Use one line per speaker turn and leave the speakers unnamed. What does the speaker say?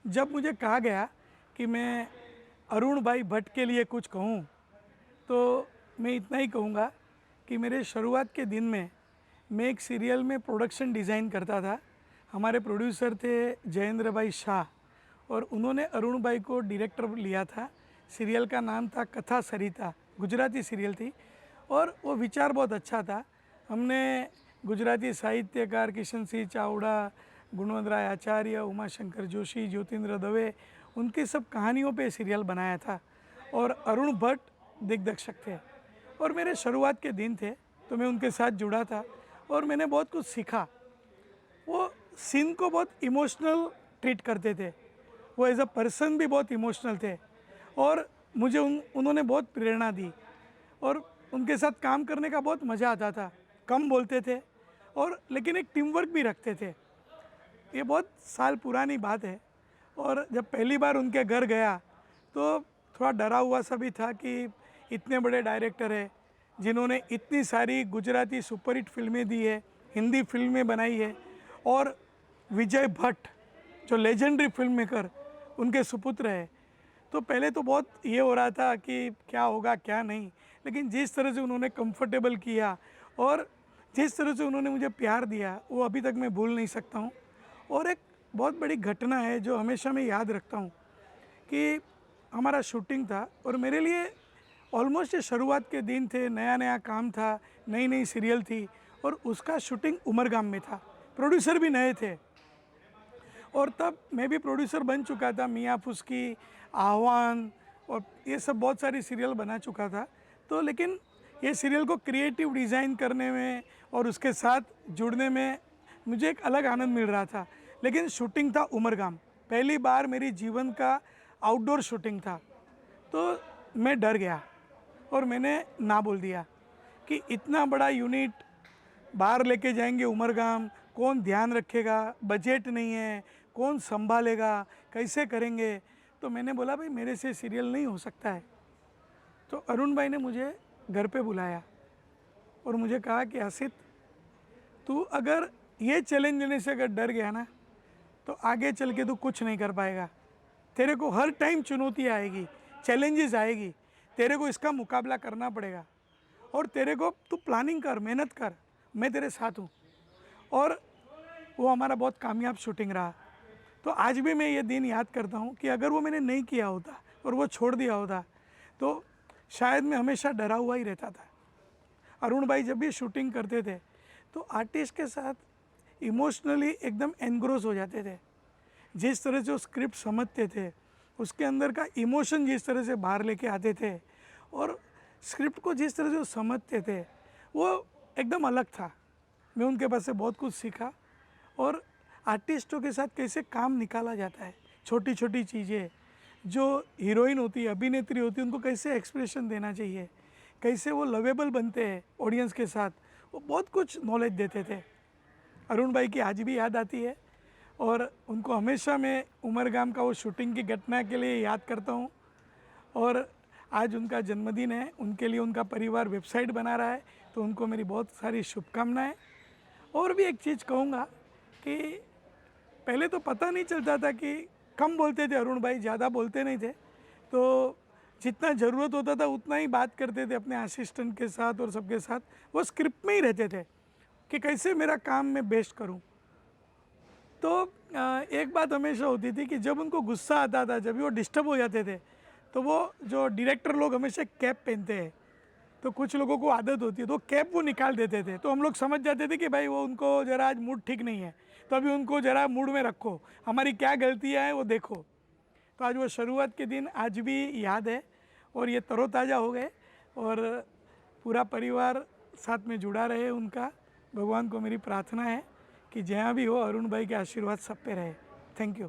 जब मुझे कहा गया कि मैं अरुण भाई भट्ट के लिए कुछ कहूँ, तो मैं इतना ही कहूँगा कि मेरे शुरुआत के दिन में मैं एक सीरियल में प्रोडक्शन डिज़ाइन करता था। हमारे प्रोड्यूसर थे जयेंद्र भाई शाह और उन्होंने अरुण भाई को डायरेक्टर लिया था। सीरियल का नाम था कथा सरिता, गुजराती सीरियल थी और वो विचार बहुत अच्छा था। हमने गुजराती साहित्यकार किशन सिंह चावड़ा, गुणवंतराय आचार्य, उमाशंकर जोशी, ज्योतिन्द्र दवे, उनकी सब कहानियों पे सीरियल बनाया था और अरुण भट्ट दिग्दर्शक थे और मेरे शुरुआत के दिन थे, तो मैं उनके साथ जुड़ा था और मैंने बहुत कुछ सीखा। वो सीन को बहुत इमोशनल ट्रीट करते थे, वो एज अ पर्सन भी बहुत इमोशनल थे और मुझे उन्होंने बहुत प्रेरणा दी और उनके साथ काम करने का बहुत मज़ा आता था। कम बोलते थे और लेकिन एक टीम वर्क भी रखते थे। ये बहुत साल पुरानी बात है और जब पहली बार उनके घर गया तो थोड़ा डरा हुआ सा भी था कि इतने बड़े डायरेक्टर है जिन्होंने इतनी सारी गुजराती सुपरहिट फिल्में दी है, हिंदी फिल्में बनाई है और विजय भट्ट जो लेजेंडरी फिल्म मेकर उनके सुपुत्र है। तो पहले तो बहुत ये हो रहा था कि क्या होगा क्या नहीं, लेकिन जिस तरह से उन्होंने कंफर्टेबल किया और जिस तरह से उन्होंने मुझे प्यार दिया वो अभी तक मैं भूल नहीं सकता हूँ। और एक बहुत बड़ी घटना है जो हमेशा मैं याद रखता हूँ कि हमारा शूटिंग था और मेरे लिए ऑलमोस्ट ये शुरुआत के दिन थे, नया नया काम था, नई नई सीरियल थी और उसका शूटिंग उमरगाम में था। प्रोड्यूसर भी नए थे और तब मैं भी प्रोड्यूसर बन चुका था। मियाँ फुसकी, आह्वान और ये सब बहुत सारी सीरियल बना चुका था। तो लेकिन ये सीरियल को क्रिएटिव डिज़ाइन करने में और उसके साथ जुड़ने में मुझे एक अलग आनंद मिल रहा था। लेकिन शूटिंग था उमरगाम, पहली बार मेरी जीवन का आउटडोर शूटिंग था, तो मैं डर गया और मैंने ना बोल दिया कि इतना बड़ा यूनिट बाहर लेके जाएंगे उमरगाम, कौन ध्यान रखेगा, बजट नहीं है, कौन संभालेगा, कैसे करेंगे। तो मैंने बोला भाई मेरे से सीरियल नहीं हो सकता है। तो अरुण भाई ने मुझे घर पे बुलाया और मुझे कहा कि हसित, तू अगर ये चैलेंज लेने से अगर डर गया ना तो आगे चल के तू कुछ नहीं कर पाएगा। तेरे को हर टाइम चुनौती आएगी, चैलेंजेस आएगी, तेरे को इसका मुकाबला करना पड़ेगा और तेरे को तू प्लानिंग कर, मेहनत कर, मैं तेरे साथ हूँ। और वो हमारा बहुत कामयाब शूटिंग रहा। तो आज भी मैं ये दिन याद करता हूँ कि अगर वो मैंने नहीं किया होता और वो छोड़ दिया होता तो शायद मैं हमेशा डरा हुआ ही रहता था। अरुण भाई जब भी शूटिंग करते थे तो आर्टिस्ट के साथ इमोशनली एकदम एनग्रोस हो जाते थे। जिस तरह से वो स्क्रिप्ट समझते थे, उसके अंदर का इमोशन जिस तरह से बाहर लेके आते थे और स्क्रिप्ट को जिस तरह से वो समझते थे वो एकदम अलग था। मैं उनके पास से बहुत कुछ सीखा और आर्टिस्टों के साथ कैसे काम निकाला जाता है, छोटी छोटी चीज़ें जो हीरोइन होती है, अभिनेत्री होती है, उनको कैसे एक्सप्रेशन देना चाहिए, कैसे वो लवेबल बनते हैं ऑडियंस के साथ, वो बहुत कुछ नॉलेज देते थे। अरुण भाई की आज भी याद आती है और उनको हमेशा मैं उमरगाम का वो शूटिंग की घटना के लिए याद करता हूँ। और आज उनका जन्मदिन है, उनके लिए उनका परिवार वेबसाइट बना रहा है, तो उनको मेरी बहुत सारी शुभकामनाएं। और भी एक चीज़ कहूँगा कि पहले तो पता नहीं चलता था कि कम बोलते थे अरुण भाई, ज़्यादा बोलते नहीं थे, तो जितना ज़रूरत होता था उतना ही बात करते थे अपने असिस्टेंट के साथ और सबके साथ। वो स्क्रिप्ट में ही रहते थे कि कैसे मेरा काम मैं बेस्ट करूं। तो एक बात हमेशा होती थी कि जब उनको गुस्सा आता था, जब भी वो डिस्टर्ब हो जाते थे, तो वो जो डायरेक्टर लोग हमेशा कैप पहनते हैं, तो कुछ लोगों को आदत होती है तो कैप वो निकाल देते थे, तो हम लोग समझ जाते थे कि भाई वो उनको ज़रा आज मूड ठीक नहीं है, तो अभी उनको ज़रा मूड में रखो, हमारी क्या गलतियाँ हैं वो देखो। तो आज वो शुरुआत के दिन आज भी याद है और ये तरोताज़ा हो गए और पूरा परिवार साथ में जुड़ा रहे उनका। भगवान को मेरी प्रार्थना है कि जहाँ भी हो अरुण भाई के आशीर्वाद सब पे रहे। Thank you.